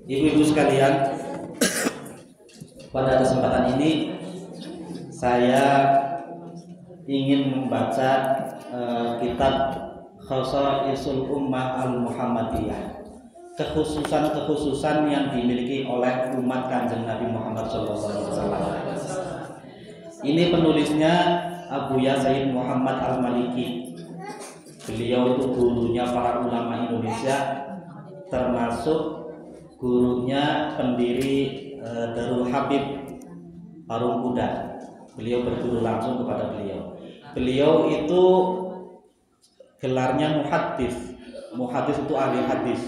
Ibu-ibu sekalian, pada kesempatan ini saya ingin membaca kitab Khasaisul Ummah Al-Muhammadiyah, kekhususan yang dimiliki oleh umat Kanjeng Nabi Muhammad SAW. Ini penulisnya Abuya Sayyid Muhammad Al-Maliki. Beliau itu gurunya para ulama Indonesia, termasuk gurunya pendiri Darul Habib Parung Kuda. Beliau berguru langsung kepada beliau. Beliau itu gelarnya muhaddits. Muhaddits itu ahli hadis.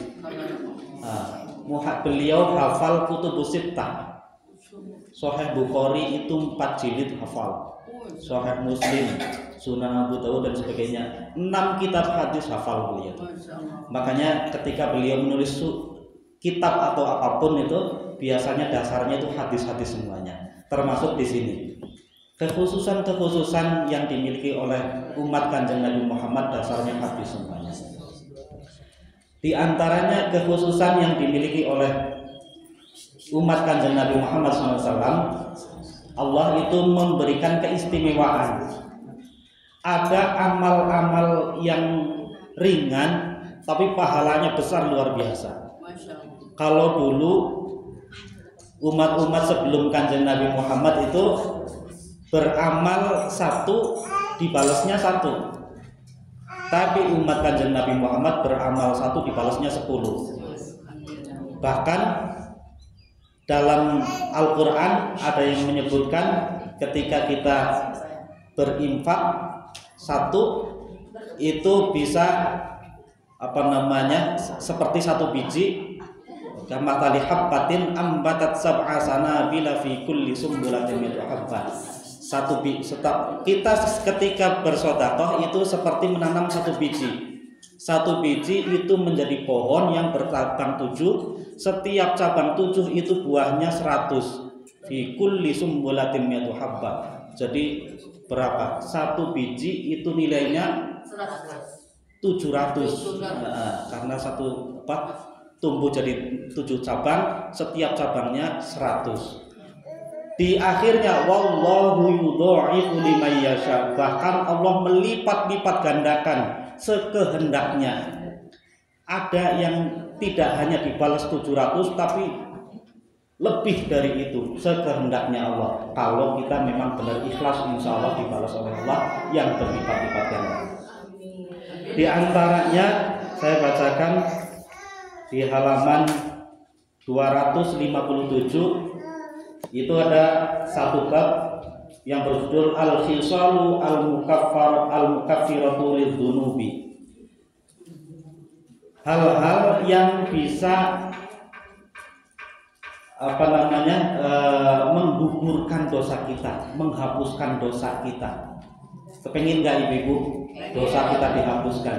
Beliau hafal kutubus sittah. Sahih Bukhari itu 4 jilid hafal. Sahih Muslim, Sunan Abu Dawud dan sebagainya. 6 kitab hadis hafal beliau. Makanya ketika beliau menulis kitab atau apapun itu biasanya dasarnya itu hadis-hadis semuanya. Termasuk di sini. Kekhususan yang dimiliki oleh umat Kanjeng Nabi Muhammad dasarnya hadis semuanya. Di antaranya kekhususan yang dimiliki oleh umat Kanjeng Nabi Muhammad SAW, Allah itu memberikan keistimewaan. Ada amal-amal yang ringan tapi pahalanya besar luar biasa. Kalau dulu umat-umat sebelum Kanjeng Nabi Muhammad itu beramal 1 dibalasnya 1, tapi umat Kanjeng Nabi Muhammad beramal 1 dibalasnya 10. Bahkan dalam Al-Quran ada yang menyebutkan ketika kita berinfak 1 itu bisa seperti 1 biji kamathali habbatin ambatat sab'a sanabila fi kulli sumbulatin min habba. Kita ketika bersedekah itu seperti menanam 1 biji. 1 biji itu menjadi pohon yang bercabang 7. Setiap cabang 7 itu buahnya 100. Fi kulli sumbulatin min habba. Jadi berapa? 1 biji itu nilainya 700. Karena tumbuh jadi 7 cabang, setiap cabangnya 100. Di akhirnya wallahu yudha'ifu liman yasha, bahkan Allah melipat-lipat gandakan sekehendaknya. Ada yang tidak hanya dibalas 700 tapi lebih dari itu sekehendaknya Allah. Kalau kita memang benar ikhlas, insya Allah dibalas oleh Allah yang berlipat-lipat ganda. Di antaranya saya bacakan di halaman 257 itu ada 1 bab yang berjudul Al-Khisalu Al-Mukaffiratu Lidzunubi. Hal-hal yang bisa menggugurkan dosa kita, menghapuskan dosa kita. Kepengin nggak ibu-ibu dosa kita dihapuskan?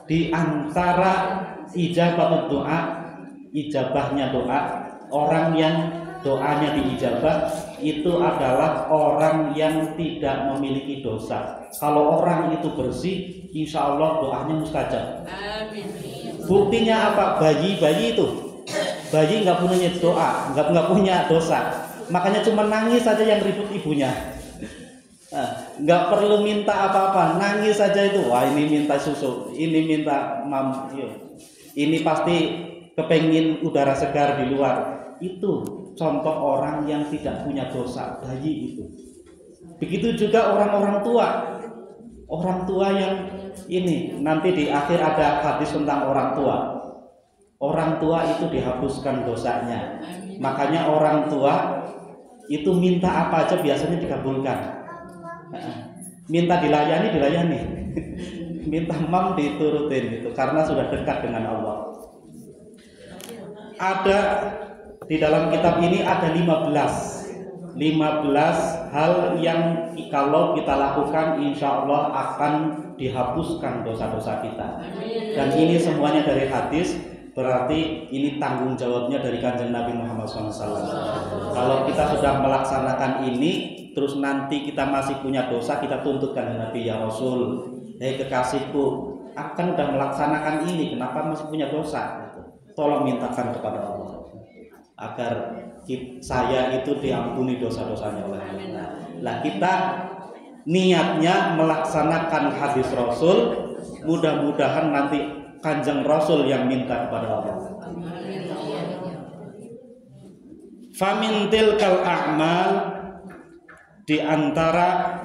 Di antara ijabahnya doa, orang yang doanya diijabah itu adalah orang yang tidak memiliki dosa. Kalau orang itu bersih, insya Allah doanya mustajab. Buktinya apa? Bayi itu, bayi nggak punya doa, nggak punya dosa, makanya cuma nangis saja yang ribut ibunya. Nggak perlu minta apa-apa, nangis saja itu. Wah, ini minta susu, ini minta ini pasti kepengin udara segar di luar. Itu contoh orang yang tidak punya dosa, bayi itu. Begitu juga orang-orang tua. Orang tua yang ini nanti di akhir ada hadis tentang orang tua. Orang tua itu dihapuskan dosanya. Makanya orang tua itu minta apa aja biasanya dikabulkan. Minta dilayani minta mam diturutin gitu, karena sudah dekat dengan Allah. Ada di dalam kitab ini ada 15 hal yang kalau kita lakukan insya Allah akan dihapuskan dosa-dosa kita. Dan ini semuanya dari hadis, berarti ini tanggung jawabnya dari Kanjeng Nabi Muhammad SAW. Kalau kita sudah melaksanakan ini terus nanti kita masih punya dosa, kita tuntut Kanjeng Nabi, ya Rasul, hei kekasihku, akan udah melaksanakan ini, kenapa masih punya dosa? Tolong mintakan kepada Allah agar saya itu diampuni dosa-dosanya oleh Allah. Lah kita niatnya melaksanakan hadis Rasul, mudah-mudahan nanti Kanjeng Rasul yang minta kepada Allah. Famin tilkal a'mal, di antara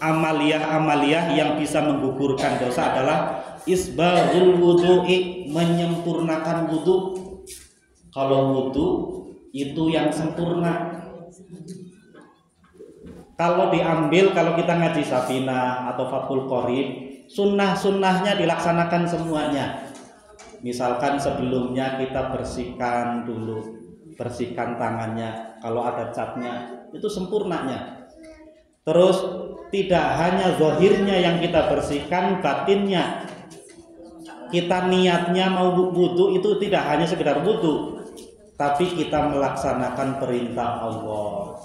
amaliyah-amaliyah yang bisa menggugurkan dosa adalah isbaghul wudu'i, menyempurnakan wudu. Kalau wudu itu yang sempurna. Kalau diambil, kalau kita ngaji Safinah atau Fathul Qorib, sunnah-sunnahnya dilaksanakan semuanya. Misalkan sebelumnya kita bersihkan dulu, bersihkan tangannya, kalau ada catnya itu sempurnanya. Terus tidak hanya zahirnya yang kita bersihkan, batinnya kita niatnya mau wudu itu tidak hanya sekedar wudu, tapi kita melaksanakan perintah Allah,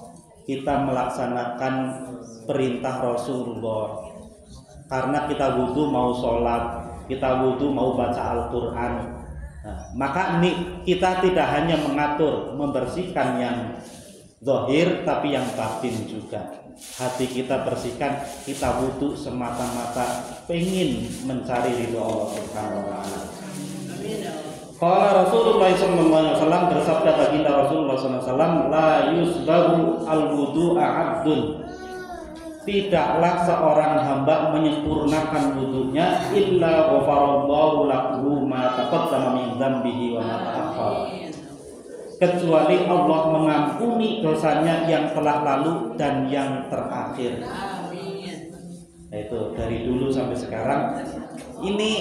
kita melaksanakan perintah Rasulullah. Karena kita wudu mau sholat, kita wudu mau baca Al-Quran. Nah, maka kita tidak hanya mengatur, membersihkan yang zahir, tapi yang batin juga. Hati kita bersihkan, kita wudu semata-mata pengen mencari ridho Allah Subhanahu wa taala. Qala Rasulullah sallallahu alaihi wasallam, bersabda baginda Rasulullah sallallahu alaihi wasallam, la yusbahu al-wudu'a 'abdun, tidaklah seorang hamba menyempurnakan wudunya illa ghafarallahu lahu ma taqaddama min dzambihi wa ma ta'akhkhar, kecuali Allah mengampuni dosanya yang telah lalu dan yang terakhir. Itu dari dulu sampai sekarang. Ini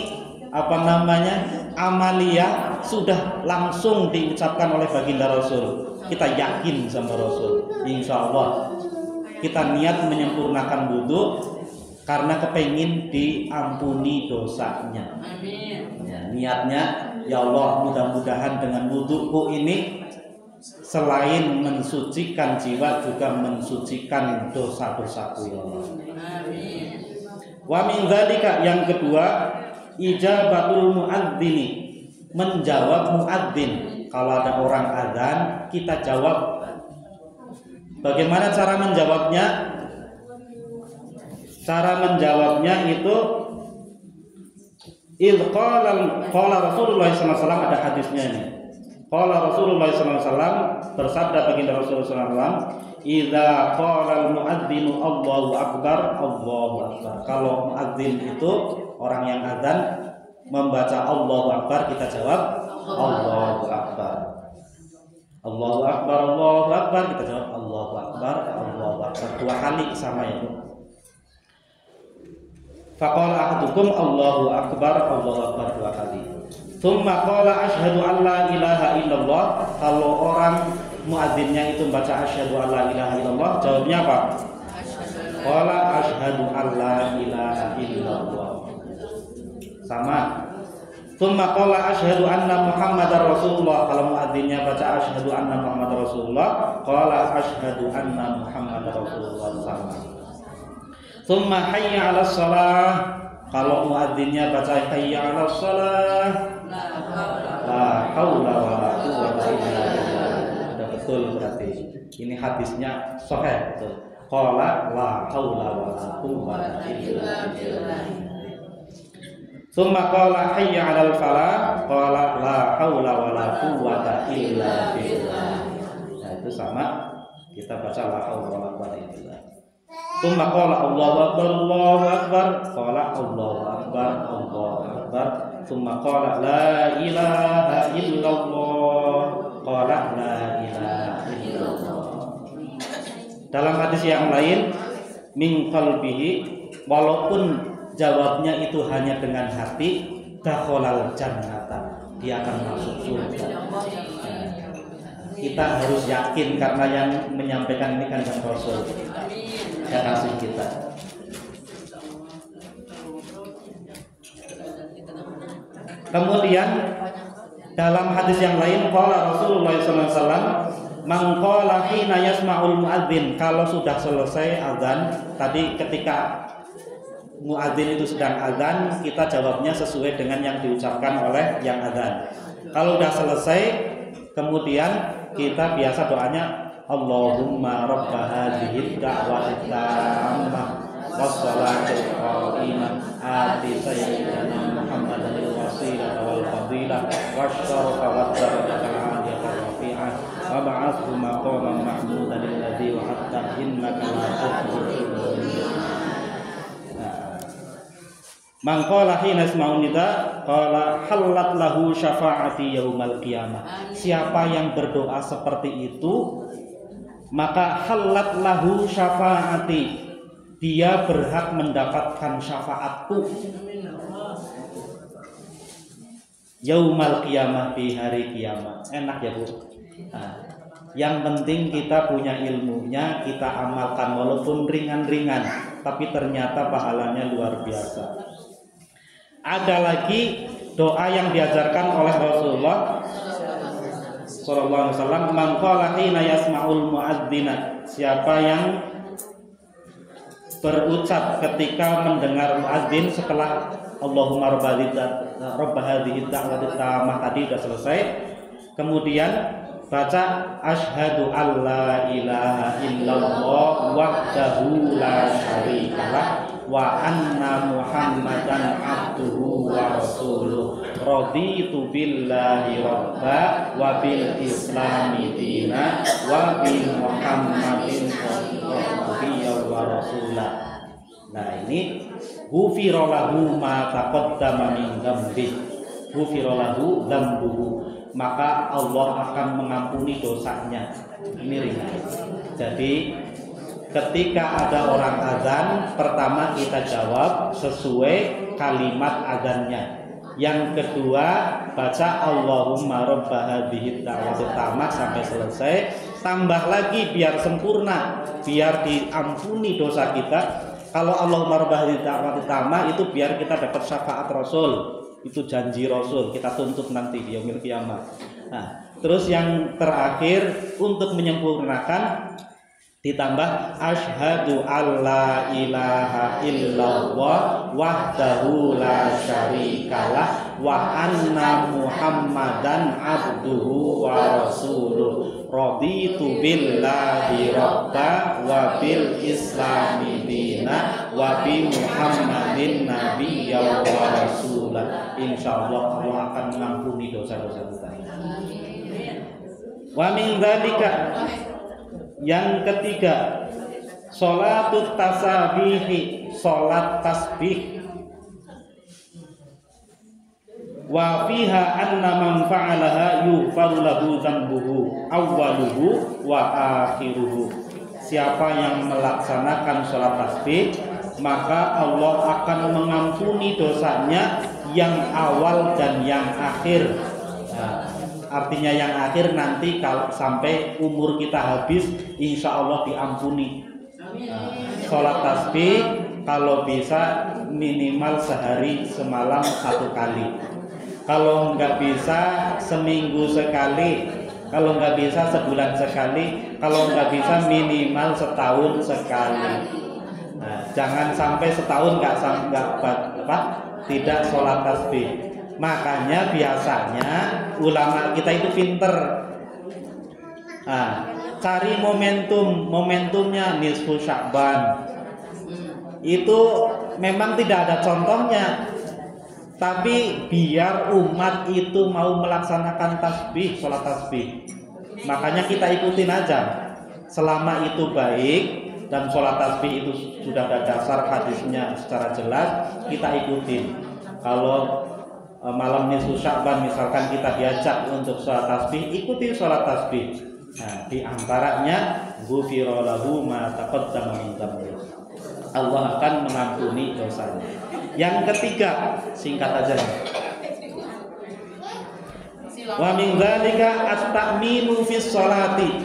amaliyah sudah langsung diucapkan oleh baginda Rasul. Kita yakin sama Rasul, insya Allah kita niat menyempurnakan wudu karena kepengin diampuni dosanya. Ya, niatnya, ya Allah, mudah-mudahan dengan wuduku ini selain mensucikan jiwa juga mensucikan dosa-dosaku, ya Allah. Wa min dzalika, yang kedua, ijabatul muadzini, menjawab muadzin. Kalau ada orang azan, kita jawab. Bagaimana cara menjawabnya? Cara menjawabnya itu qala Rasulullah SAW, ada hadisnya ini. Qala Rasulullah SAW, bersabda baginda Rasulullah SAW, idza qala al-muadzinu Allahu akbar, Allahu akbar. Kalau muadzin itu orang yang azan membaca Allahu akbar, kita jawab Allahu akbar. Allahu akbar, Allahu akbar, kita jawab Allahu akbar, Allahu akbar, 2 kali sama itu. Faqala ahadukum Allahu akbar, Allahu akbar 2 kali. Tsumma qala asyhadu an la ilaha illallah. Kalau orang muadzinnya itu baca asyhadu an la ilaha illallah, jawabnya apa? Qala asyhadu an la ilaha illallah. Sama. Tsumma qala asyhadu anna Muhammadar Rasulullah. Kalau muadzinnya baca asyhadu anna Muhammadar Rasulullah, qala asyhadu anna Muhammadar Rasulullah. Sama. Tsumma hayya 'alas shalah. Kalau muadzinnya baca hayya 'alas shalah, la haula wala quwwata illa billah. Sudah betul berarti. Ini hadisnya sahih betul. Qala la haula wala quwwata illa billah. Tsumma qala hayya 'alal falah, qala la haula wala quwwata illa billah. Nah, itu sama, kita baca la haula wala quwwata illa billah. Tsumma qala Allahu akbar, Allahu akbar, qala Allahu akbar, Allahu akbar. Tsumma qala la ilaha illallah, qala la ilaha illallah. Dalam hadis yang lain, min qalbihi, walaupun jawabnya itu hanya dengan hati, dakhalal jannata, dia akan masuk surga. Kita harus yakin karena yang menyampaikan ini kan Rasul. Ya, kasih kita. Kemudian dalam hadis yang lain, qala Rasulullah SAW, man qala hina yasma'ul muadzin, kalau sudah selesai azan, tadi ketika muadzin itu sedang azan, kita jawabnya sesuai dengan yang diucapkan oleh yang azan. Kalau udah selesai, kemudian kita biasa doanya Allahumma rabba hadhihi da'wati tammah wassalatul qa'imah ati sayyidina Muhammadan al-wasilah wal fadilah wasyarafa wa darajatan aliyatan rafi'ah wa ba'athu maqaman mahmudan alladzi wa'adta innaka la tukhlifu. Mangqala hina isma'un nida qala halat lahu syafa'ati yaumal qiyamah. Siapa yang berdoa seperti itu, maka halat lahu syafa'ati, dia berhak mendapatkan syafaatku yaumal qiyamah, di hari kiamat. Enak ya Bu. Nah, yang penting kita punya ilmunya, kita amalkan walaupun ringan-ringan, tapi ternyata pahalanya luar biasa. Ada lagi doa yang diajarkan oleh Rasulullah sallallahu alaihi wasallam, man qala hina yasma'ul muadzina, siapa yang berucap ketika mendengar muadzin setelah Allahumma rabb hadhihi da'wati tammah tadi sudah selesai, kemudian baca asyhadu alla ilaha illallah wahdahu la syarikalah wa anna muhammadan abduhu wa rasuluh raditu billahi rabba wa bil islami dina wa bi muhammadin nabiyyan wa rasulah. Nah, ini ghufira lahu ma taqaddama min dzambi, ghufira lahu dzambuhu, maka Allah akan mengampuni dosanya. Ini ringan. Jadi ketika ada orang azan, pertama kita jawab sesuai kalimat azannya. Yang kedua, baca Allahumma rabba hadhihi da'wati tammah sampai selesai. Tambah lagi biar sempurna, biar diampuni dosa kita. Kalau Allahumma rabba hadhihi da'wati tammah itu biar kita dapat syafaat Rasul. Itu janji Rasul, kita tuntut nanti di yaumil qiyamah. Nah, terus yang terakhir untuk menyempurnakan ditambah asyhadu alla ilaha illallah wahdahu la syarikalah wa anna muhammadan abduhu wa rasuluh raditu billahi rabba wa bil islami dina wa bi muhammadin nabiyyan wa rasulah. Insyaallah Allah akan mengampuni dosa-dosa kita. Wa min dzalika, yang ketiga, sholatut tasabihi, sholat tasbih. Wa fiha anna man fa'alaha yughfaru lahu dzambuhu awwaluhu wa akhiruhu. Siapa yang melaksanakan sholat tasbih, maka Allah akan mengampuni dosanya yang awal dan yang akhir. Nah, artinya yang akhir nanti kalau sampai umur kita habis, insya Allah diampuni. Sholat tasbih kalau bisa minimal sehari semalam 1 kali. Kalau nggak bisa seminggu sekali. Kalau nggak bisa sebulan sekali. Kalau nggak bisa minimal setahun sekali. Nah, jangan sampai setahun tidak sholat tasbih. Makanya biasanya ulama kita itu pinter. Nah, cari momentumnya nisfu Sya'ban. Itu memang tidak ada contohnya, tapi biar umat itu mau melaksanakan tasbih, sholat tasbih, makanya kita ikutin aja. Selama itu baik dan sholat tasbih itu sudah ada dasar hadisnya secara jelas, kita ikutin. Kalau malam nisfu Sya'ban misalkan kita diajak untuk sholat tasbih, ikuti sholat tasbih. Nah, di antaranya ghufira lahu ma taqaddama min dzambi, Allah akan mengampuni dosanya. Yang ketiga, singkat aja. Wa min dzalika at-ta'minu fi sholati,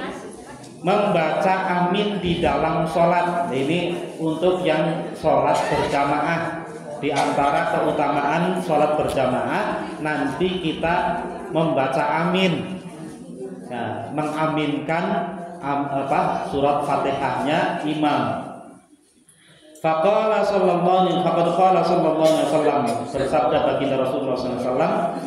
membaca amin di dalam sholat. Ini untuk yang sholat berjamaah. Di antara keutamaan sholat berjamaah, nanti kita membaca amin, nah, mengaminkan surat Fatihahnya imam. Faqala sallallahu alaihi wasallam, bersabda baginda Rasulullah sallallahu alaihi wasallam,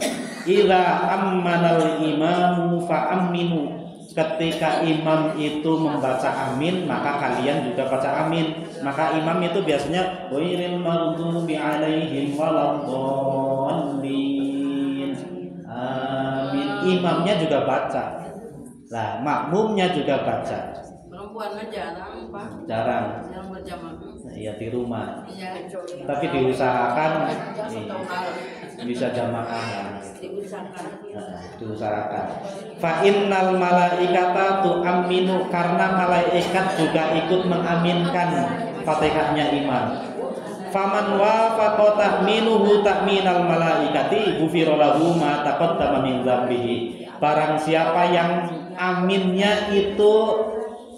"Idza ammanal imamu fa'aminu." Ketika imam itu membaca amin, maka kalian juga baca amin. Maka imam itu biasanya ghairil maghdubi alaihim waladdallin. Amin. Imamnya juga baca. Lah, makmumnya juga baca. Perempuannya jarang, Pak. Jarang. Jarang berjamaah. Iya, di rumah. Iya. Tapi diusahakan bisa jamaah. Diusahakan. Fa innal malaikata tu'minu, karena malaikat juga ikut mengaminkan Fatihahnya imam. Faman wafaqa ta'minuhu ta'minal malaikati ghufira lahu ma taqaddama min dzambihi. Barang siapa yang aminnya itu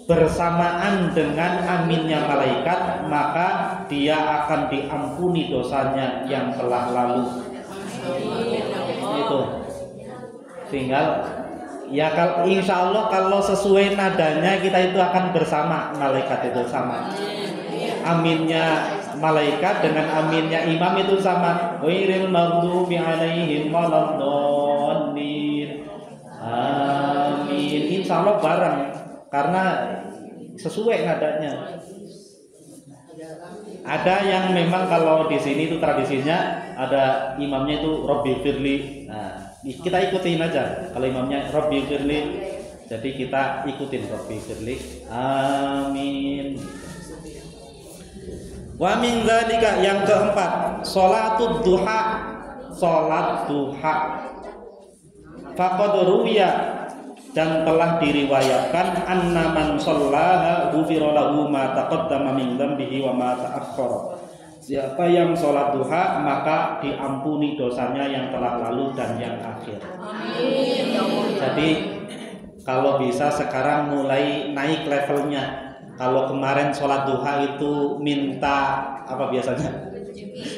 bersamaan dengan aminnya malaikat, maka dia akan diampuni dosanya yang telah lalu. Itu tinggal ya, kalau insya Allah kalau sesuai nadanya kita itu akan bersama malaikat itu sama. Aminnya malaikat dengan aminnya imam itu sama. Ghairil maghdubi alaihim waladdallin. Amin. Insya Allah bareng karena sesuai nadanya. Ada yang memang kalau di sini itu tradisinya ada imamnya itu Robbi Firli. Nah, kita ikutin aja. Kalau imamnya Robbi Firli, jadi kita ikutin Robbi Firli. Amin. Wa min dzalika, yang keempat, sholatud duha, sholat duha. Faqad ruwiya, dan telah diriwayatkan anna man shallaha ghufira lahu ma taqaddama min dzambihi wa ma ta'akhkhara. Siapa yang sholat duha maka diampuni dosanya yang telah lalu dan yang akhir. Amin. Jadi kalau bisa sekarang mulai naik levelnya. Kalau kemarin sholat duha itu minta apa biasanya?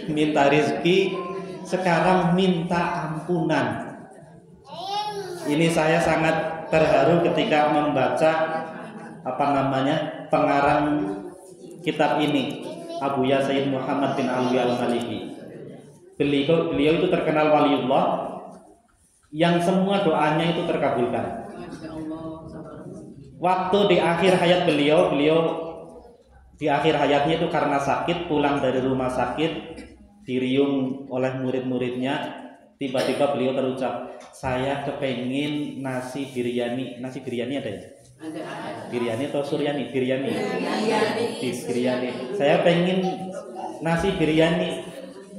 Minta rizki, sekarang minta ampunan. Ini saya sangat terharu ketika membaca pengarang kitab ini, Abu Ya Sayyid Muhammad bin Alwi Al-Maliki. Beliau itu terkenal waliullah yang semua doanya itu terkabulkan. Waktu di akhir hayat beliau di akhir hayatnya itu karena sakit, pulang dari rumah sakit, diriung oleh murid-muridnya, tiba-tiba beliau terucap, saya kepengin nasi biryani. Nasi biryani ada ya? Ada. Biryani atau suryani? Biryani. Biryani. Saya pengen nasi biryani.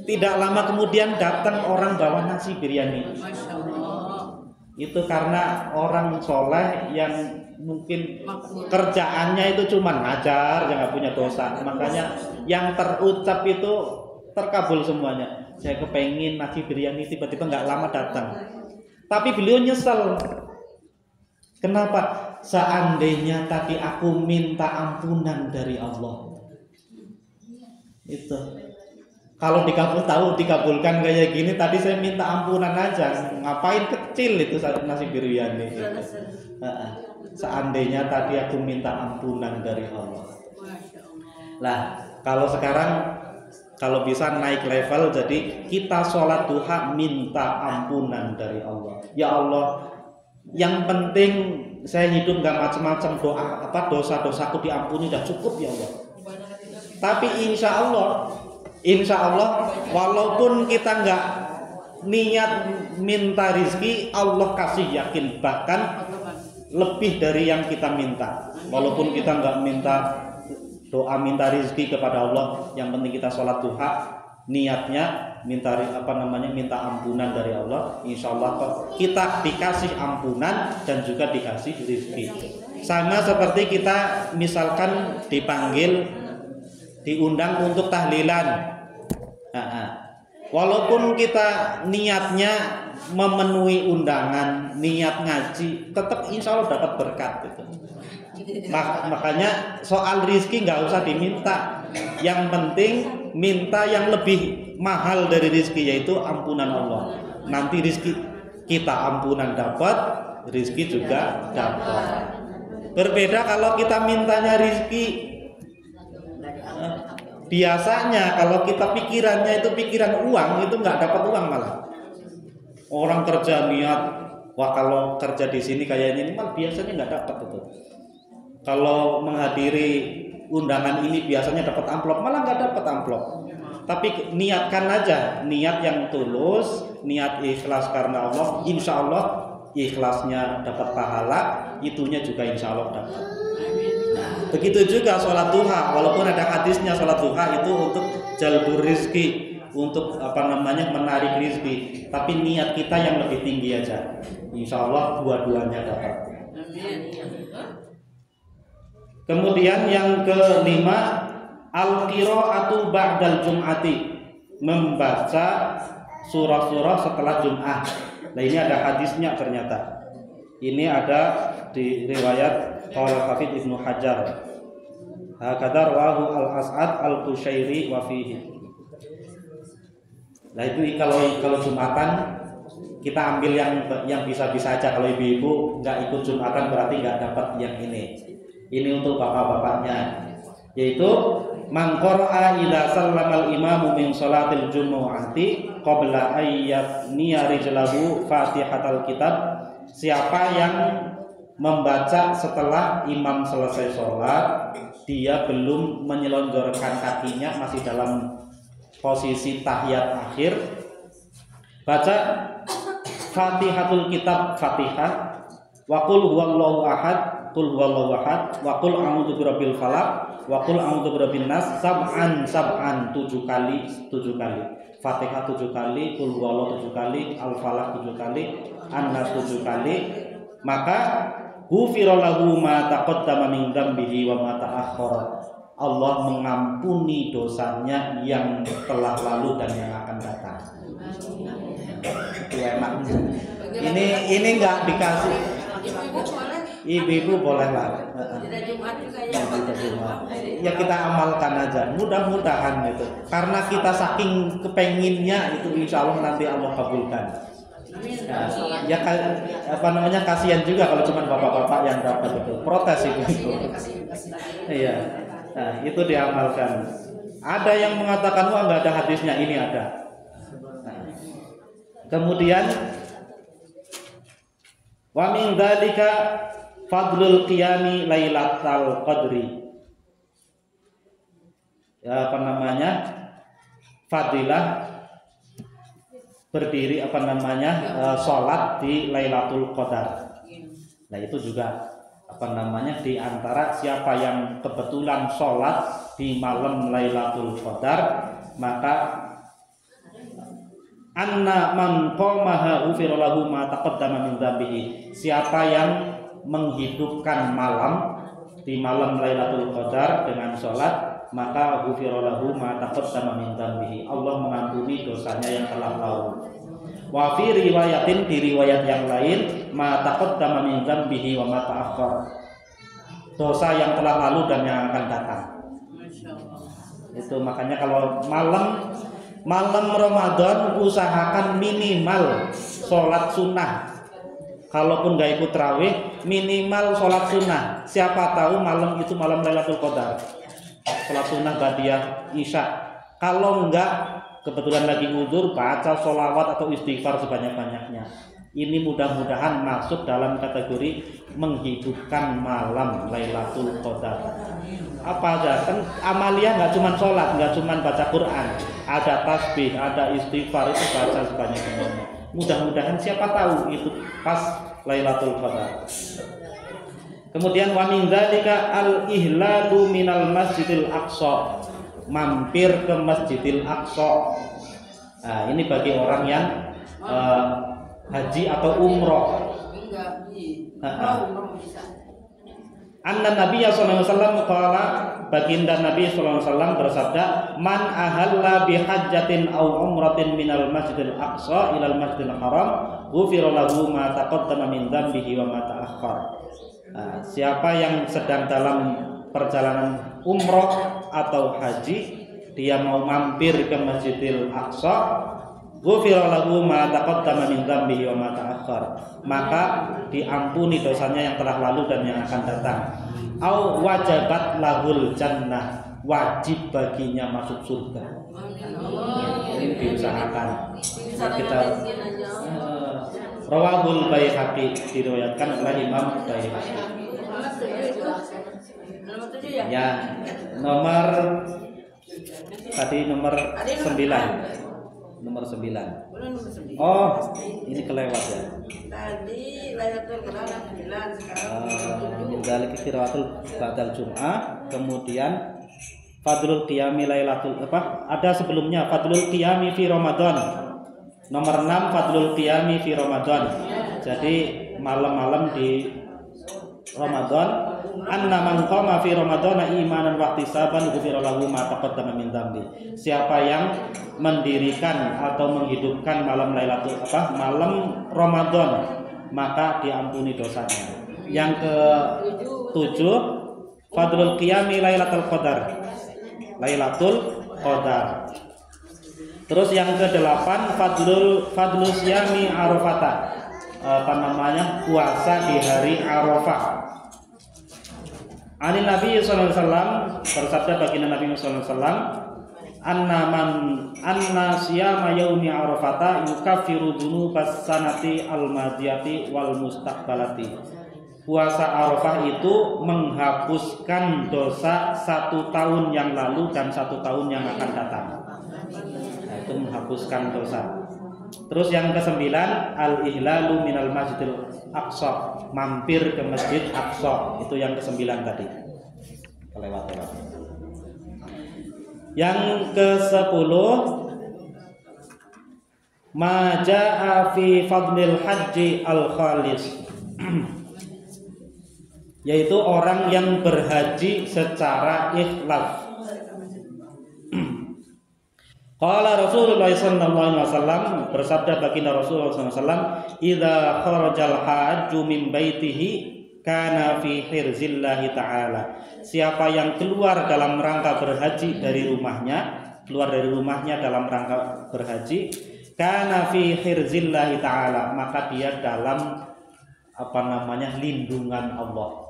Tidak lama kemudian datang orang bawa nasi biryani. Itu karena orang soleh yang mungkin kerjaannya itu cuma ngajar, yang nggak punya dosa. Makanya yang terucap itu terkabul semuanya. Saya kepengin nasi biryani, tiba-tiba nggak lama datang. Tapi beliau nyesel. Kenapa? Seandainya tadi aku minta ampunan dari Allah. Itu. Kalau dikabulkan kayak gini, tadi saya minta ampunan aja. Ngapain kecil itu nasi biryani itu. Seandainya tadi aku minta ampunan dari Allah. Lah, kalau sekarang kalau bisa naik level, jadi kita sholat duha minta ampunan dari Allah. Ya Allah, yang penting saya hidup nggak macam-macam, dosa-dosaku diampuni dah cukup ya Allah. Tapi insya Allah walaupun kita nggak niat minta rizki, Allah kasih yakin, bahkan lebih dari yang kita minta. Walaupun kita nggak minta doa minta rizki kepada Allah, yang penting kita sholat duha, niatnya minta ampunan dari Allah, insya Allah kita dikasih ampunan dan juga dikasih rizki. Sama seperti kita misalkan diundang untuk tahlilan. Walaupun kita niatnya memenuhi undangan, niat ngaji, tetap insya Allah dapat berkat gitu. Makanya soal rizki nggak usah diminta, yang penting minta yang lebih mahal dari rizki, yaitu ampunan Allah. Nanti rizki kita ampunan dapat, rizki juga dapat. Berbeda kalau kita mintanya rizki Biasanya kalau kita pikirannya itu pikiran uang, itu nggak dapat uang malah. Orang kerja niat, wah kalau kerja di sini kayaknya ini malah biasanya nggak dapat itu. Kalau menghadiri undangan ini biasanya dapat amplop, malah nggak dapat amplop. Tapi niatkan aja, niat yang tulus, niat ikhlas karena Allah, insya Allah ikhlasnya dapat pahala, itunya juga insya Allah dapat. Begitu juga sholat duha, walaupun ada hadisnya sholat duha itu untuk jalbur rizki, untuk menarik rizki, tapi niat kita yang lebih tinggi aja, insya Allah dua-duanya dapat. Kemudian yang kelima, al-qira'atu ba'dal jum'ati, membaca surah-surah setelah Jum'ah. Nah ini ada hadisnya ternyata. Ini ada di riwayat qala Hafidz Ibnu Hajar. Hakadha rawahu al-As'ad al-Qushairi wa fihi. Nah itu kalau Jumatan kita ambil yang bisa-bisa aja. Kalau ibu-ibu nggak ikut Jumatan berarti nggak dapat yang ini. Ini untuk bapak-bapaknya. Yaitu man qara'a idza sallamal imamu min sholatil jumu'ati qabla ayyatniya rijlahu fatihatal kitab. Siapa yang membaca setelah imam selesai sholat, dia belum menyelonjorkan kakinya, masih dalam posisi tahiyat akhir, baca fatihatul kitab, fatihah, wa qul huwallahu ahad, qul huwallahu ahad, wa qul a'udzu birabbil falaq, wa qul a'udzu birabbin nas, sab'an 7 kali, Fatihah 7 kali, qul huwallahu 7 kali, al-falaq 7 kali, an-nas 7 kali, maka ghufira lahu ma taqaddama min dzambihi wa ma ta'akhkhara. Allah mengampuni dosanya yang telah lalu dan yang akan datang. Itu enak. Ini enggak dikasih. Ibu-ibu boleh lah. Ya kita amalkan aja. Mudah-mudahan itu. Karena kita saking kepenginnya itu insya Allah nanti Allah kabulkan. Ya kasihan juga kalau cuma bapak-bapak yang dapat itu. Protes itu. Iya. Nah, itu diamalkan. Ada yang mengatakan wah nggak ada hadisnya, ini ada. Nah, kemudian wa min dzalika fadlul qiyami lailatul qadri. Ya, fadilah berdiri sholat di Lailatul Qadar. Nah itu juga di antara siapa yang kebetulan sholat di malam Lailatul Qadar, maka anna man qamaha ghufira lahu ma taqaddama min dzambihi. Siapa yang menghidupkan malam di malam Lailatul Qadar dengan sholat, maka ghufira lahu ma taqaddama min dzambihi. Allah mengampuni dosanya yang telah lalu. Wa fi riwayatin, di riwayat yang lain, ma taqaddama min dzambihi wa ma ta'akhkhar. Dosa yang telah lalu dan yang akan datang. Itu makanya kalau malam Ramadan usahakan minimal sholat sunnah. Kalaupun gak ikut tarawih, minimal sholat sunnah. Siapa tahu malam itu malam Lailatul Qadar. Sholat sunnah ba'diyah isya. Kalau enggak, kebetulan lagi uzur, baca sholawat atau istighfar sebanyak-banyaknya. Ini mudah-mudahan masuk dalam kategori menghidupkan malam Lailatul Qadar. Apa aja kan amalia nggak cuma sholat, nggak cuma baca Quran, ada tasbih, ada istighfar, itu baca sebanyak-banyaknya. Mudah-mudahan siapa tahu itu pas Lailatul Qadar. Kemudian wa min dzalika al-ihlalu minal Masjidil Aqsa. Mampir ke Masjidil Aqsa. Nah, ini bagi orang yang haji atau umroh. Anna Nabi sallallahu alaihi wasallam qala, baginda Nabi sallallahu alaihi wasallam bersabda, man ahalla bi hajjatin aw umratin minal Masjidil Aqsa ilal Masjidil Haram, ghufira lahu ma taqaddama min dzambihi wa ma ta'akhkhar. Nah, siapa yang sedang dalam perjalanan umroh atau haji, dia mau mampir ke Masjidil Aqsa, ghufira lahu ma taqaddama min dzambihi wa ma ta'akhkhar, maka diampuni dosanya yang telah lalu dan yang akan datang. Au wajabat lahul jannah, wajib baginya masuk surga. Ini diusahakan. Kita Rawahul Baihaqi, diriwayatkan oleh Imam Baihaqi. Ya, nomor tadi nomor 9. Nomor 9. Oh, ini kelewat ya. Tadi Lailatul Qadar 9 sekarang. Dari qiraatul ba'dal Jum'ah, kemudian Fadlul Qiyami Lailatul ada sebelumnya Fadlul Qiyami fi Ramadan. Nomor 6 Fadlul Qiyami fi Ramadan. Jadi malam-malam di Ramadan, anna man qama fi Ramadan imanan wa ihtisaban ghufira lahu ma taqaddama min dzambi. Siapa yang mendirikan atau menghidupkan malam Lailatul malam Ramadan, maka diampuni dosanya. Yang ke-7 Fadlul Qiyami Lailatul Qadar. Lailatul Qadar. Terus yang ke-8 Fadlul Siyami Arafah. Puasa di hari Arafah. Ani Nabi sallallahu alaihi wasallam, bersabda baginda Nabi sallallahu alaihi wasallam, anna siyama yaumi Arafata yukaffiru dzunubas sanati al-madiyati wal mustaqbalati. Puasa Arafah itu menghapuskan dosa 1 tahun yang lalu dan 1 tahun yang akan datang. Nah, itu menghapuskan dosa. Terus yang ke-9 al-ihlalu minal masjidil aqsa, mampir ke masjid Aqsa. Itu yang ke-9 tadi. Kelewat. Yang ke-10 ma jaa fi fadlil haji al-khalis. Yaitu orang yang berhaji secara ikhlas. Qala Rasulullah sallallahu alaihi wasallam, bersabda baginda Rasulullah sallallahu alaihi wasallam, "Idza kharajal hajju min baitihi kana fi hirzillahi ta'ala." Siapa yang keluar dalam rangka berhaji dari rumahnya, dalam rangka berhaji, kana fi hirzillahi ta'ala, maka dia dalam lindungan Allah.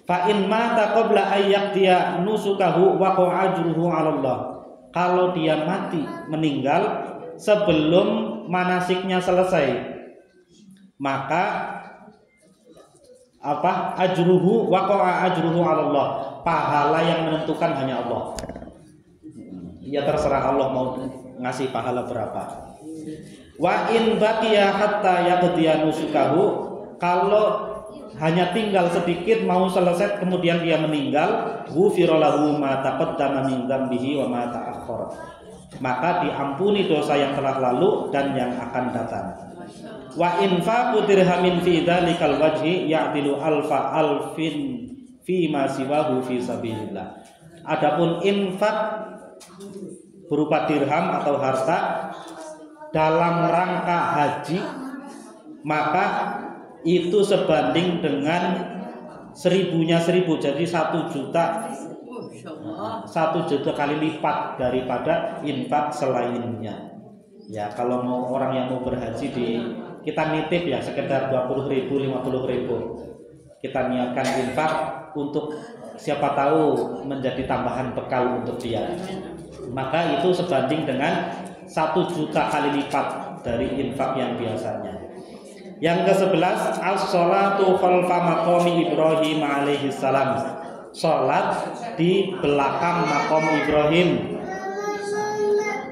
Fa in mata qabla ayyaqdiya nusukahu wa ajruhu 'ala Allah. Kalau dia mati, meninggal sebelum manasiknya selesai, maka ajruhu waqa'a ajruhu 'ala Allah. Pahala yang menentukan hanya Allah. Ya terserah Allah mau ngasih pahala berapa. Wa in baqiya hatta yaqdiya nusukahu, kalau hanya tinggal sedikit mau selesai kemudian dia meninggal, ghufira lahu ma taqaddama min dzambihi wa ma ta'akhkhara. Maka diampuni dosa yang telah lalu dan yang akan datang. Wa infaqu dirhamin fi dzalikal wajhi ya'dilu alfa alfin fi ma siwahu fi sabilillah. Adapun infak berupa dirham atau harta dalam rangka haji, maka itu sebanding dengan 1000-nya 1000, jadi 1 juta 1 juta kali lipat daripada infak selainnya. Ya, kalau mau orang yang mau berhaji kita nitip ya sekedar 20.000, 50.000. Kita niatkan infak untuk siapa tahu menjadi tambahan bekal untuk dia. Maka itu sebanding dengan 1 juta kali lipat dari infak yang biasanya. Yang ke-11 as-sholatu khalfa maqami Ibrahim alaihi salam. Salat di belakang maqam Ibrahim.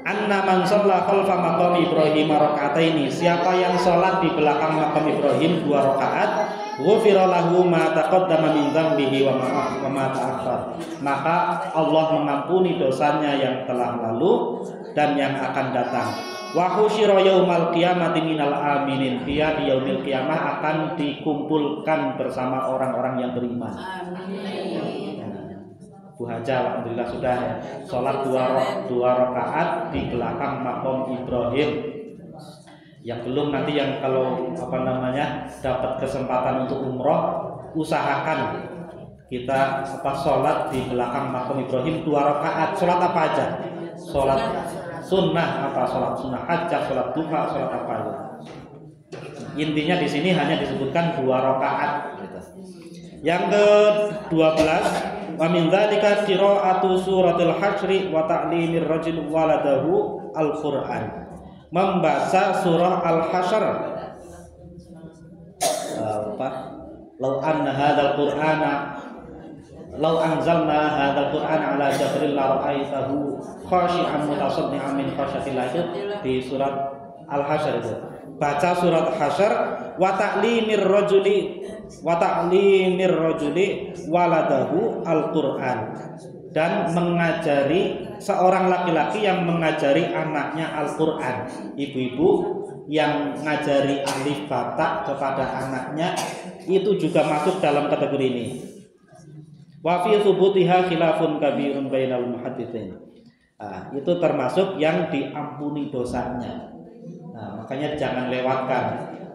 Anna man shalla khalfa maqami Ibrahim raka'ataini. Siapa yang salat di belakang maqam Ibrahim 2 rakaat, ghufira lahu ma taqaddama min dzambihi wa ma ta'akhkhar. Maka Allah mengampuni dosanya yang telah lalu dan yang akan datang. Wa husyira yaumal qiyamati minal aminin. Dia di yaumil qiyamah akan dikumpulkan bersama orang-orang yang beriman. Bu Haja alhamdulillah sudah ya. Salat 2 rakaat di belakang maqam Ibrahim. Yang belum nanti yang kalau dapat kesempatan untuk umroh, usahakan kita salat di belakang maqam Ibrahim 2 rakaat. Salat apa aja? Salat sunnah salat sunnah hajjah, salat duha, salat apa itu. Intinya di sini hanya disebutkan 2 rakaat gitu. Yang ke-12 Wa min dzalika qira'atu suratul hasyri wa ta'limir rajul waladahu al-Qur'an. Membaca surah Al-Hasyr. Lau anna hadzal qur'ana lau anzalna hadzal qur'ana ala jabalin la ra'aitahu khashi'an mutasaddian min khasyatillah, itu di surat Al-Hasyr itu. Baca surat Hasyr wa ta'limir rajuli waladahu al-Qur'an, dan mengajari seorang laki-laki yang mengajari anaknya Al-Qur'an. Ibu-ibu yang ngajari alif bata kepada anaknya itu juga masuk dalam kategori ini. Wa fi thubutiha khilafun kabirun bainal muhadditsin. Nah, itu termasuk yang diampuni dosanya. Nah, makanya jangan lewatkan.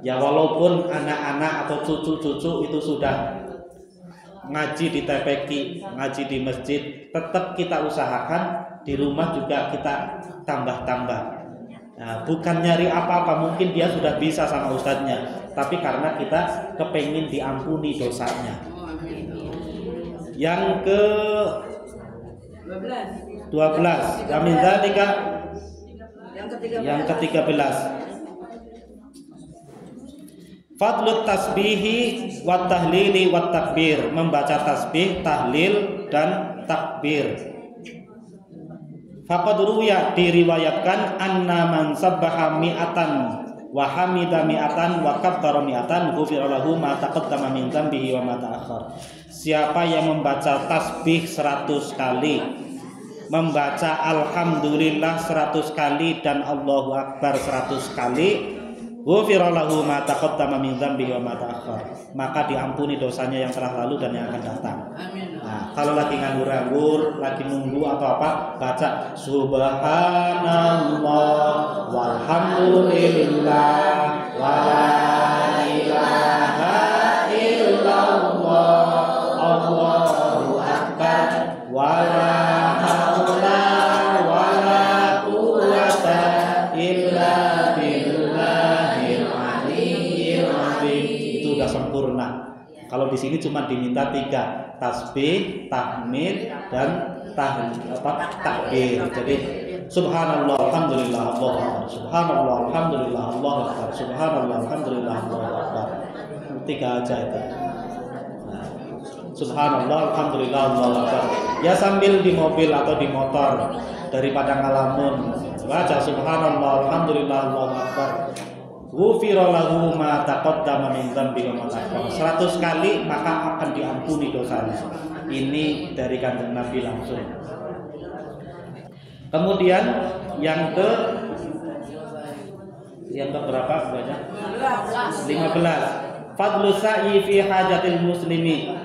Ya walaupun anak-anak atau cucu-cucu itu sudah ngaji di TPQ, ngaji di masjid, tetap kita usahakan di rumah juga kita tambah-tambah. Nah, bukan nyari apa-apa, mungkin dia sudah bisa sama ustadznya, tapi karena kita kepengin diampuni dosanya. Yang ke 12, kami dzalika yang ke-13. Fadlut tasbihi wat tahlili wat takbir, membaca tasbih, tahlil dan takbir. Faqad ruwiya, diriwayatkan anna man sabbaha mi'atan wa hamida mi'atan wa kabbara mi'atan ghufira lahu ma taqaddama min dzambihi wa ma ta'akhkhar. Siapa yang membaca tasbih 100 kali, membaca alhamdulillah 100 kali dan Allahu akbar 100 kali, ghufira lahu ma taqaddama min dzambihi wa ma ta'akhkhar, maka diampuni dosanya yang telah lalu dan yang akan datang. Nah, kalau lagi nganggur-nganggur, lagi nunggu atau apa, baca subhanallah walhamdulillah wala ilaha illallah Allahu akbar wala haula wala quwwata illa billahil aliyyil azim. Itu udah sempurna. Kalau di sini cuma diminta 3, tasbih, tahmid, dan takbir. Jadi subhanallah alhamdulillah Allahu akbar, subhanallah alhamdulillah Allahu akbar, subhanallah alhamdulillah Allahu akbar. 3 aja itu. Nah, subhanallah alhamdulillah Allahu akbar. Ya sambil di mobil atau di motor, daripada ngalamun, baca subhanallah alhamdulillah Allahu akbar. Ghufira lahu ma taqaddama min dzambihi wa ma ta'akhkhar. 100 kali maka akan diampuni dosanya. Ini dari Kanjeng Nabi langsung. Kemudian yang ke berapa banyak? 15. Fadlu sa'i fi hajatil muslimi.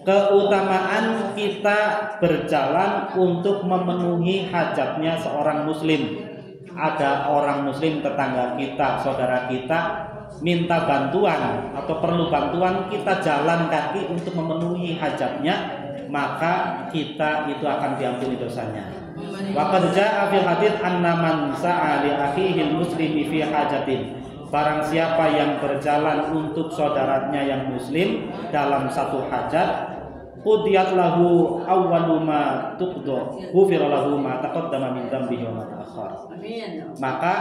Keutamaan kita berjalan untuk memenuhi hajatnya seorang muslim. Ada orang muslim tetangga kita, saudara kita minta bantuan atau perlu bantuan, kita jalan kaki untuk memenuhi hajatnya, maka kita itu akan diampuni dosanya. Wa qad jaa'a fil hadits anna man sa'a li akhihi muslimi fi hajatin. Barang siapa yang berjalan untuk saudaranya yang muslim dalam satu hajat, qudiyat lahu awwalu ma tuqda ghufira lahu ma taqaddama min dzambihi wa ma ta'akhkhar. Maka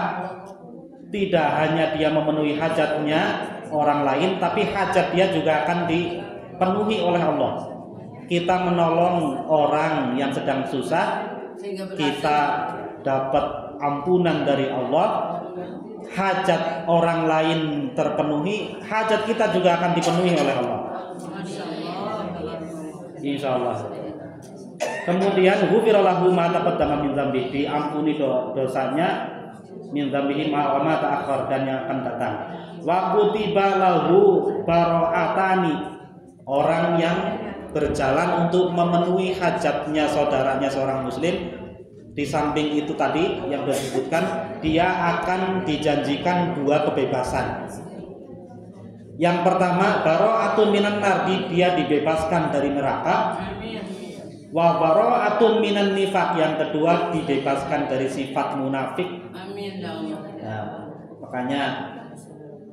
tidak hanya dia memenuhi hajatnya orang lain, tapi hajat dia juga akan dipenuhi oleh Allah. Kita menolong orang yang sedang susah, kita dapat ampunan dari Allah. Hajat orang lain terpenuhi, hajat kita juga akan dipenuhi oleh Allah. Insyaallah. Kemudian ghufira lahu ma taqaddama min dzambihi, diampuni dosanya min dzambihi ma ta'akhkhar, dan yang akan datang. Wa kutiba lahu bara'atani, orang yang berjalan untuk memenuhi hajatnya saudaranya seorang muslim. Di samping itu tadi yang disebutkan, dia akan dijanjikan 2 kebebasan. Yang pertama, bara'atun minan nar, dia dibebaskan dari neraka. Wa bara'atun minan nifaq, yang kedua dibebaskan dari sifat munafik. Nah, makanya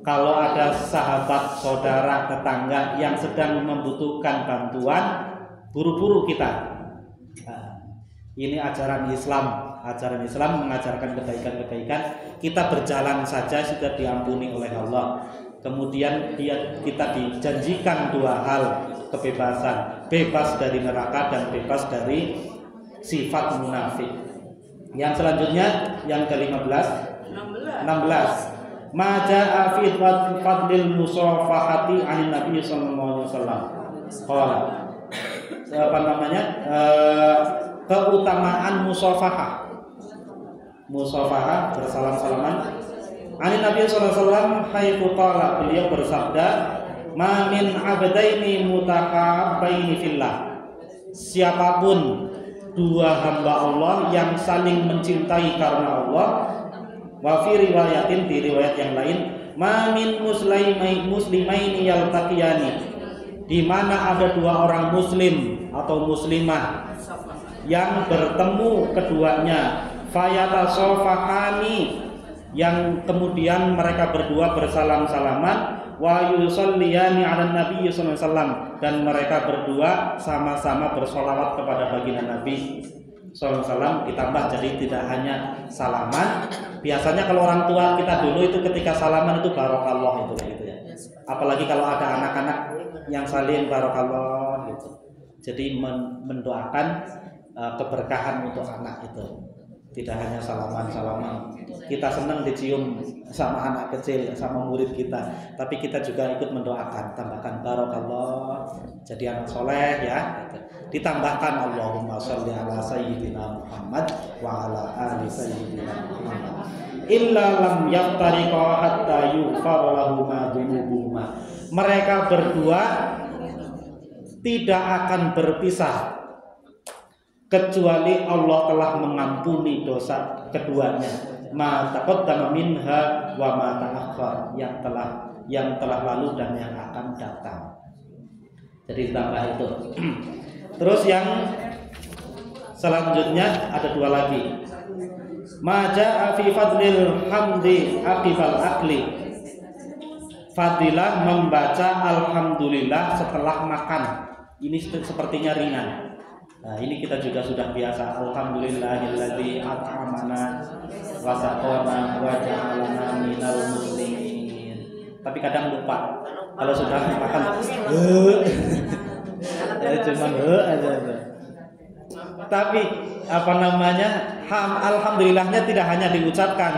kalau ada sahabat, saudara, tetangga yang sedang membutuhkan bantuan, buru-buru kita. Nah, ini ajaran Islam. Ajaran Islam mengajarkan kebaikan-kebaikan. Kita berjalan saja sudah diampuni oleh Allah. Kemudian kita dijanjikan dua hal kebebasan, bebas dari neraka dan bebas dari sifat munafik. Yang selanjutnya yang ke-15, 16. Maja'a fi fadlil musafahati 'anil Nabi sallallahu alaihi wasallam. Qala keutamaan musafahah. Musafahah bersalam-salaman. 'Anil Nabi sallallahu alaihi wasallam haitsu qala, beliau bersabda, "Ma min 'abdaini mutahabbaini fillah." Siapapun dua hamba Allah yang saling mencintai karena Allah. Wa fi riwayatin, di riwayat yang lain, ma min muslimaini yaltaqiyani, di mana ada dua orang muslim atau muslimah yang bertemu keduanya, fayatasofahani, yang kemudian mereka berdua bersalam-salaman, wa yusalliyani 'alan nabi sallallahu alaihi wasallam, dan mereka berdua sama-sama bersolawat kepada baginda Nabi sallallahu alaihi wasallam, ditambah jadi tidak hanya salaman. Biasanya kalau orang tua kita dulu itu ketika salaman itu barokallah itu gitu ya. Apalagi kalau ada anak-anak yang saling barokallah gitu. Jadi mendoakan keberkahan untuk anak itu. Tidak hanya salaman-salaman. Kita senang dicium sama anak kecil, sama murid kita, tapi kita juga ikut mendoakan, tambahkan barokallah, jadi anak soleh ya. Ditambahkan Allahumma sholli ala sayyidina Muhammad wa ala ali sayyidina Muhammad. Illa lam yaftariqa hatta yughfar lahuma dhunubuhuma. Mereka berdua tidak akan berpisah kecuali Allah telah mengampuni dosa keduanya, ma taqaddama minha wa ma ta'akhkhar, yang telah lalu dan yang akan datang. Jadi tambah itu. Terus yang selanjutnya ada dua lagi. Ma ja'a fi fadlil hamdi aqibal akli. Fadilah membaca alhamdulillah setelah makan. Ini sepertinya ringan. Nah, ini kita juga sudah biasa. Alhamdulillahilladzi at'amana wa saqana wa ja'alana minal muslimin. Tapi kadang lupa. Kalau sudah makan cuma aja. Tapi alhamdulillahnya tidak hanya diucapkan,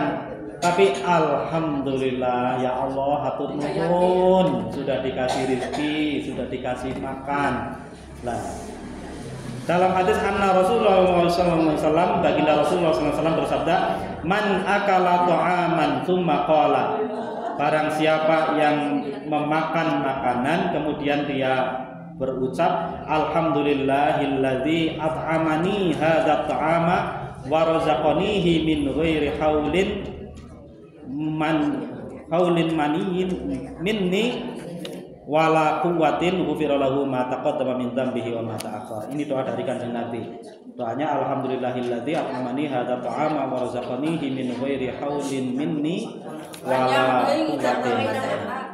tapi alhamdulillah ya Allah hatur nuhun, sudah dikasih rezeki, sudah dikasih makan. Nah, dalam hadis anna Rasulullah SAW, baginda Rasulullah SAW bersabda, man akala ta'aman tsumma qala, barang siapa yang memakan makanan kemudian dia berucap alhamdulillahilladzi at'amani hadzal ta'ama wa razaqanihi min ghairi haulin maniyin minni wala quwwatin ghufira lahu ma taqaddama min dzambihi wa ma ta'akhkhar. Ini doa dari Kanjeng Nabi. Doanya alhamdulillahilladzi at'amani hadzal ta'ama wa razaqanihi min ghairi haulin minni wala quwwatin.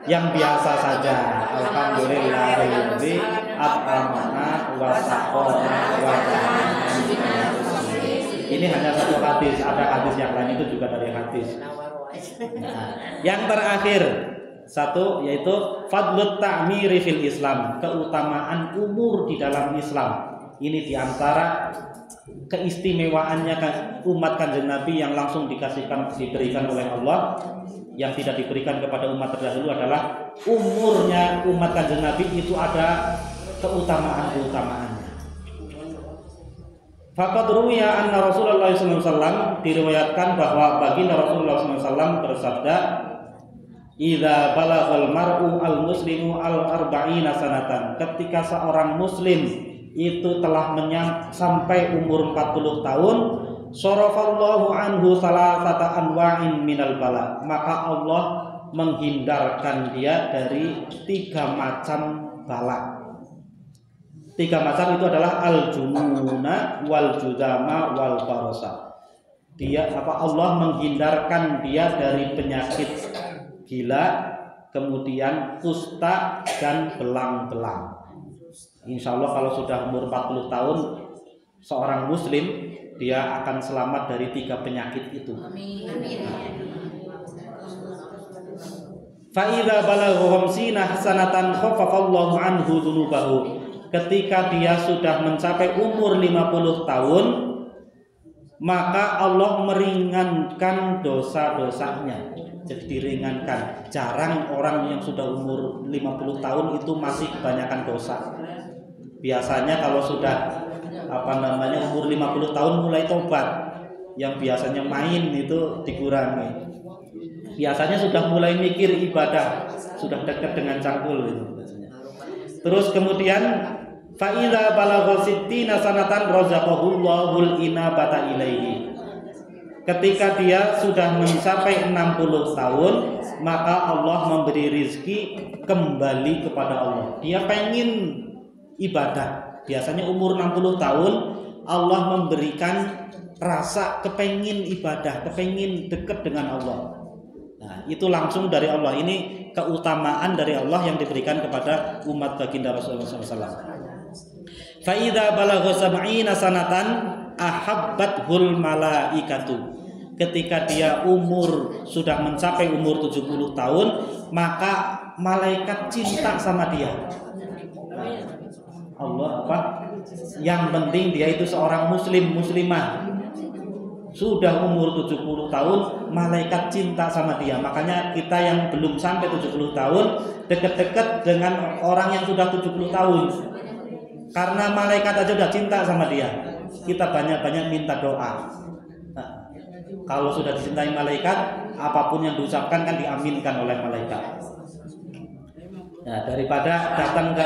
Yang biasa saja, alhamdulillahilladzi at'amana wa saqana wa ja'alana. Ini hanya satu hadis, ada hadis yang lain itu juga dari hadis. Nah, yang terakhir satu yaitu fadlut ta'miri fil Islam, keutamaan umur di dalam Islam. Ini diantara keistimewaannya umat Kanjeng Nabi yang langsung diberikan oleh Allah, yang tidak diberikan kepada umat terdahulu adalah umurnya umat Kanjeng Nabi itu ada keutamaan-keutamaannya. Faqad ruwiya anna Rasulullah SAW, diriwayatkan bahwa baginda Rasulullah SAW bersabda, idza balaghal mar'u al-muslimu al-arba'ina sanatan, ketika seorang muslim itu telah sampai umur 40 tahun, sarafallahu anhu salasata anwa'in minal bala, maka Allah menghindarkan dia dari 3 macam bala. 3 macam itu adalah al-jununa wal judama wal barosa. Allah menghindarkan dia dari penyakit gila, kemudian kusta dan belang-belang. Insya Allah kalau sudah umur 40 tahun seorang muslim, dia akan selamat dari 3 penyakit itu. Fa idza balagha 50 hasanatan khaffafallahu anhu dzunubahu. Ketika dia sudah mencapai umur 50 tahun, maka Allah meringankan dosa-dosanya. Jadi diringankan. Jarang orang yang sudah umur 50 tahun itu masih kebanyakan dosa. Biasanya kalau sudah umur 50 tahun mulai tobat. Yang biasanya main itu dikurangi. Biasanya sudah mulai mikir ibadah, sudah dekat dengan cangkul itu biasanya. Terus kemudian fa idza balagha 60 sanatan razaqahullahul inabata ilaihi. Ketika dia sudah mencapai 60 tahun, maka Allah memberi rizki kembali kepada Allah. Dia pengen ibadah. Biasanya umur 60 tahun Allah memberikan rasa kepengin ibadah, kepengin dekat dengan Allah. Nah, itu langsung dari Allah. Ini keutamaan dari Allah yang diberikan kepada umat baginda Rasulullah SAW. Fa idza balagha 70 sanatan ahabbathul malaikatu. Ketika dia sudah mencapai umur 70 tahun, maka malaikat cinta sama dia. Allah Yang penting dia itu seorang muslimah. Sudah umur 70 tahun, malaikat cinta sama dia. Makanya kita yang belum sampai 70 tahun dekat-dekat dengan orang yang sudah 70 tahun. Karena malaikat aja udah cinta sama dia. Kita banyak-banyak minta doa. Nah, kalau sudah dicintai malaikat, apapun yang diucapkan kan diaminkan oleh malaikat. Nah, daripada datang ke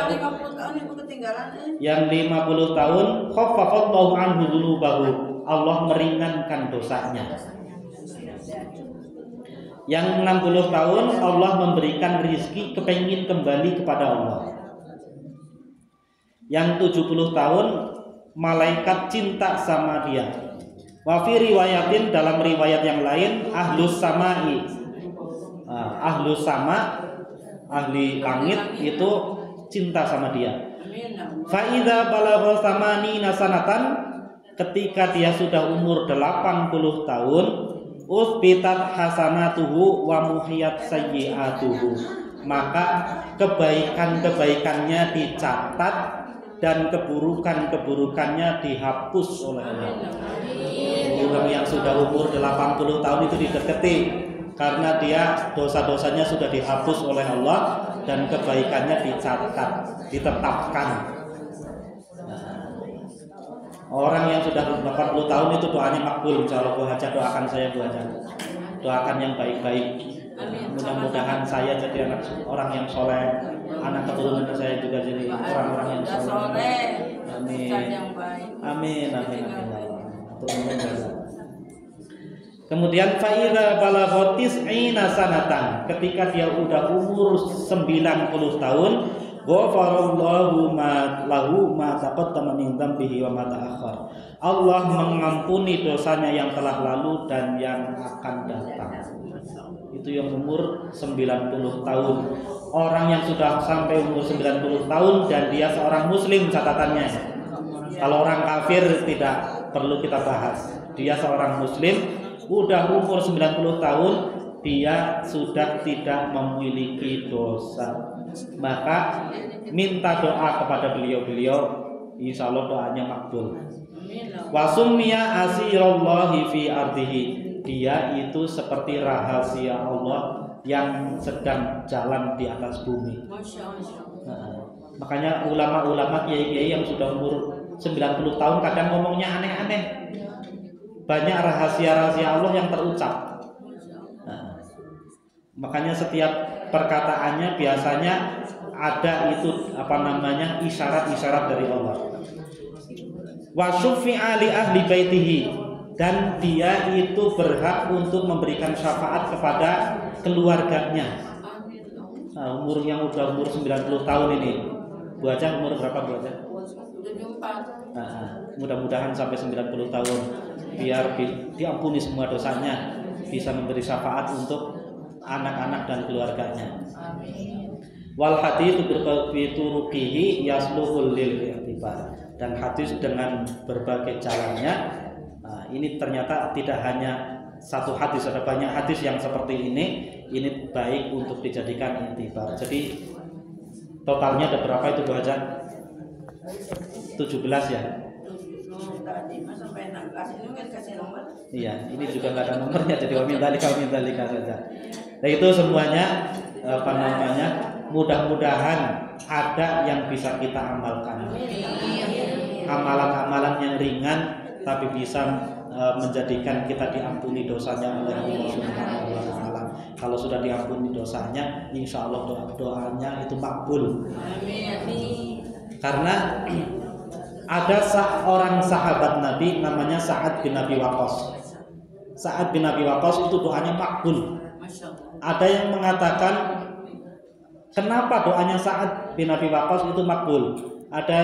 yang 50 tahun, khaffafallahu anhu dzunubahu. Allah meringankan dosanya. Yang 60 tahun Allah memberikan rizki kepengin kembali kepada Allah. Yang 70 tahun malaikat cinta sama dia. Wa fi riwayatin, dalam riwayat yang lain, ahlus samai, ahlus sama, ahli langit itu cinta sama dia. Fa idza balagha 80 sanatan, ketika dia sudah umur 80 tahun, usbitat hasanatuhu wa muhiyat sayyi'atuhu, maka kebaikan-kebaikannya dicatat dan keburukan-keburukannya dihapus oleh Allah. Orang yang sudah umur 80 tahun itu didekati karena dia dosa-dosanya sudah dihapus oleh Allah dan kebaikannya dicatat, ditetapkan. Orang yang sudah 80 tahun itu doanya makbul. Insyaallah Bu Haja doakan saya, Bu Haja. Doakan yang baik-baik. Mudah-mudahan saya jadi orang yang soleh, anak keturunan saya juga jadi orang-orang yang soleh. Amin. Amin. Amin. Kemudian fa'idza balagha 90 sanatan, ketika dia udah umur 90 tahun, ghafarallahu ma lahu ma taqaddama min dzambihi wa ma ta'akhkhar. Allah mengampuni dosanya yang telah lalu dan yang akan datang. Itu yang umur 90 tahun. Orang yang sudah sampai umur 90 tahun dan dia seorang muslim, catatannya. Kalau orang kafir tidak perlu kita bahas. Dia seorang muslim, udah umur 90 tahun, dia sudah tidak memiliki dosa. Maka minta doa kepada beliau-beliau, insya Allah doanya makbul. Wasummiya asirallahi fi ardihi, dia itu seperti rahasia Allah yang sedang jalan di atas bumi. Makanya ulama-ulama kiai-kiai yang sudah umur 90 tahun kadang ngomongnya aneh-aneh. Banyak rahasia-rahasia Allah yang terucap. Makanya setiap perkataannya biasanya ada itu isyarat-isyarat dari Allah. Wa syufi'a li ahli baitihi, dan dia itu berhak untuk memberikan syafaat kepada keluarganya. Umur yang udah umur 90 tahun ini. Bu Haja umur berapa, Bu Haja? 74. Mudah-mudahan sampai 90 tahun biar diampuni semua dosanya, bisa memberi syafaat untuk anak-anak dan keluarganya. Amin. Wal hadits bituruqihi yasluhul lil i'tibar, dan hadis dengan berbagai jalannya. Ini ternyata tidak hanya satu hadis, ada banyak hadis yang seperti ini baik untuk dijadikan i'tibar. Jadi totalnya ada berapa itu Bu Haja? 17 ya. Tadi mas sampai 16 ini kan kasih nomor. Iya, ini juga nggak ada nomornya, jadi wamin dalika saja. Nah itu semuanya mudah-mudahan ada yang bisa kita amalkan. Amalan-amalan yang ringan tapi bisa menjadikan kita diampuni dosanya oleh Allah Subhanahu wa taala. Kalau sudah diampuni dosanya, insya Allah doanya itu makbul. Karena ada seorang sahabat Nabi namanya Sa'ad bin Abi Waqqas. Sa'ad bin Abi Waqqas itu doanya makbul. Ada yang mengatakan kenapa doanya Sa'ad bin Abi Waqqas itu makbul? Ada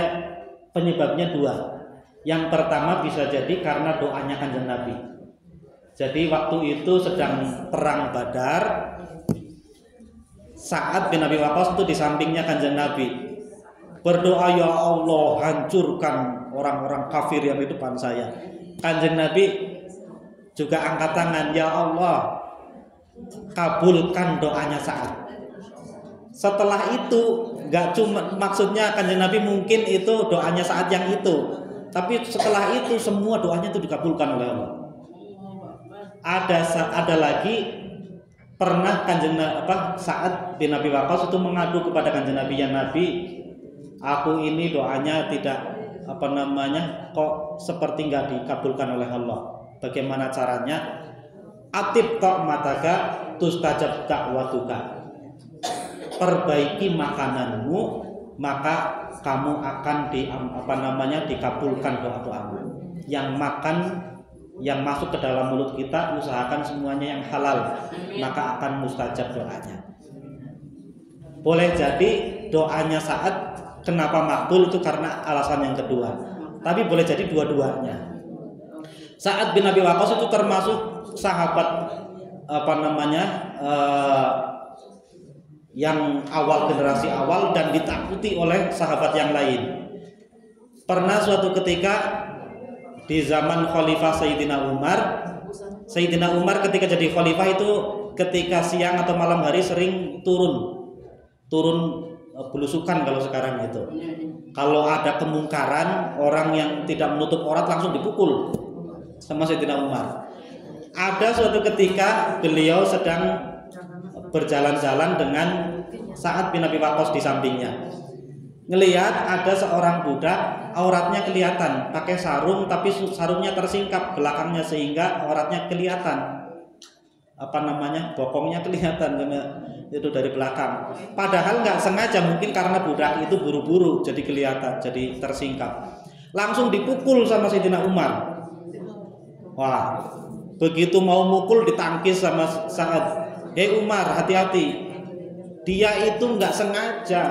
penyebabnya dua. Yang pertama bisa jadi karena doanya Kanjeng Nabi. Jadi waktu itu sedang perang Badar, Sa'ad bin Abi Waqqas itu di sampingnya Kanjeng Nabi. Berdoa, ya Allah hancurkan orang-orang kafir yang di depan saya. Kanjeng Nabi juga angkat tangan, ya Allah kabulkan doanya Sa'ad. Setelah itu nggak cuma maksudnya Kanjeng Nabi mungkin itu doanya Sa'ad yang itu, tapi setelah itu semua doanya itu dikabulkan oleh Allah. Ada lagi pernah Sa'ad bin Abi Waqqas itu mengadu kepada Kanjeng Nabi, ya Nabi, aku ini doanya tidak kok seperti nggak dikabulkan oleh Allah. Bagaimana caranya? Atib ta'mataka tustajab da'watuka. Perbaiki makananmu, maka kamu akan dikabulkan doa-doamu. Yang makan, yang masuk ke dalam mulut kita, usahakan semuanya yang halal, maka akan mustajab doanya. Boleh jadi doanya Sa'ad kenapa makbul itu karena alasan yang kedua, tapi boleh jadi dua-duanya. Sa'ad bin Abi Waqqas itu termasuk sahabat yang awal, generasi awal, dan ditakuti oleh sahabat yang lain. Pernah suatu ketika di zaman Khalifah Sayyidina Umar ketika jadi khalifah itu ketika siang atau malam hari sering turun belusukan kalau sekarang itu. Kalau ada kemungkaran, orang yang tidak menutup aurat langsung dipukul sama Sayyidina Umar. Ada suatu ketika beliau sedang berjalan-jalan dengan Sa'ad bin Abi Waqqas di sampingnya. Ngelihat ada seorang budak auratnya kelihatan, pakai sarung tapi sarungnya tersingkap belakangnya sehingga auratnya kelihatan. Bokongnya kelihatan karena itu dari belakang. Padahal nggak sengaja, mungkin karena budak itu buru-buru jadi kelihatan, jadi tersingkap. Langsung dipukul sama Sayyidina Umar. Wah, begitu mau mukul ditangkis sama Sa'ad. Hei Umar, hati-hati. Dia itu nggak sengaja.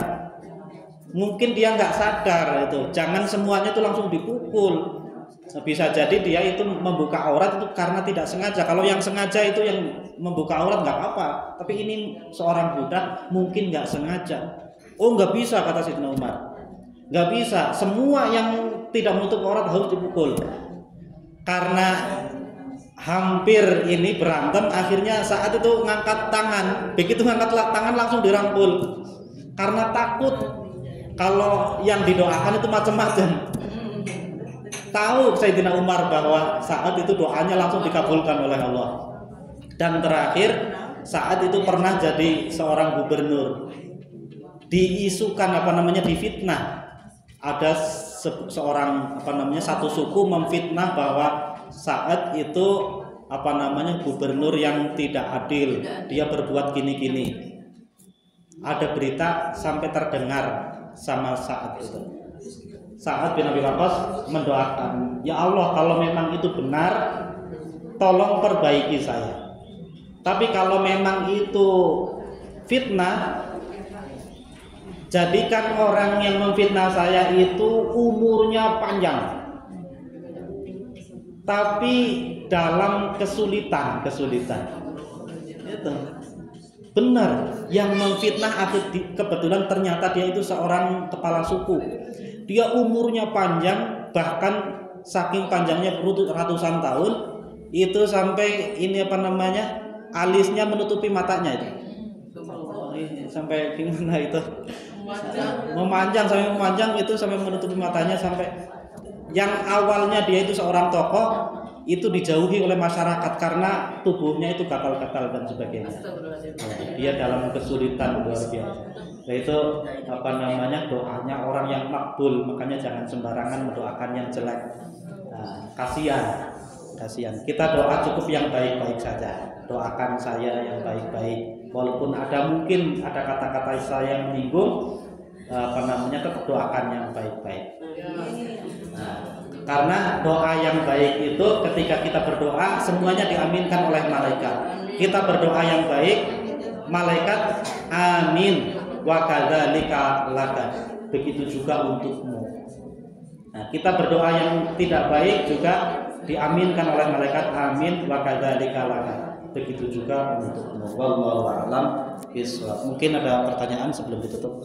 Mungkin dia nggak sadar itu. Jangan semuanya itu langsung dipukul. Bisa jadi dia itu membuka aurat itu karena tidak sengaja. Kalau yang sengaja itu yang membuka aurat nggak apa-apa. Tapi ini seorang budak mungkin nggak sengaja. Oh nggak bisa, kata Sayyidina Umar. Nggak bisa. Semua yang tidak menutup aurat harus dipukul. Karena hampir ini berantem, akhirnya saat itu ngangkat tangan. Begitu ngangkat tangan langsung dirangkul. Karena takut kalau yang didoakan itu macam-macam. Tahu Sayyidina Umar bahwa saat itu doanya langsung dikabulkan oleh Allah. Dan terakhir, saat itu pernah jadi seorang gubernur. Diisukan difitnah. Ada seorang satu suku memfitnah bahwa Sa'ad itu gubernur yang tidak adil, dia berbuat gini-gini. Ada berita sampai terdengar sama Sa'ad itu. Sa'ad bin Abi Waqqas mendoakan, ya Allah kalau memang itu benar, tolong perbaiki saya. Tapi kalau memang itu fitnah, jadikan orang yang memfitnah saya itu umurnya panjang, tapi dalam kesulitan. Itu. Benar, yang memfitnah kebetulan ternyata dia itu seorang kepala suku. Dia umurnya panjang, bahkan saking panjangnya ratusan tahun, itu sampai ini alisnya menutupi matanya itu. Sampai gimana itu? Memanjang itu sampai menutupi matanya, sampai yang awalnya dia itu seorang tokoh itu dijauhi oleh masyarakat karena tubuhnya itu gatal-gatal dan sebagainya. Dia dalam kesulitan luar biasa. Yaitu doanya orang yang makbul, makanya jangan sembarangan mendoakan yang jelek. Kasihan. Kita doa cukup yang baik-baik saja. Doakan saya yang baik-baik. Walaupun mungkin ada kata-kata saya yang menyinggung, tetap doakan yang baik-baik. Karena doa yang baik itu ketika kita berdoa semuanya diaminkan oleh malaikat. Kita berdoa yang baik, malaikat amin wa kadzalika laka. Begitu juga untukmu. Nah, kita berdoa yang tidak baik juga diaminkan oleh malaikat amin wa kadzalika laka. Begitu juga untukmu. Wallahu a'lam bishawab. Mungkin ada pertanyaan sebelum ditutup.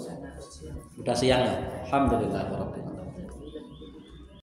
Udah siang ya. Alhamdulillah.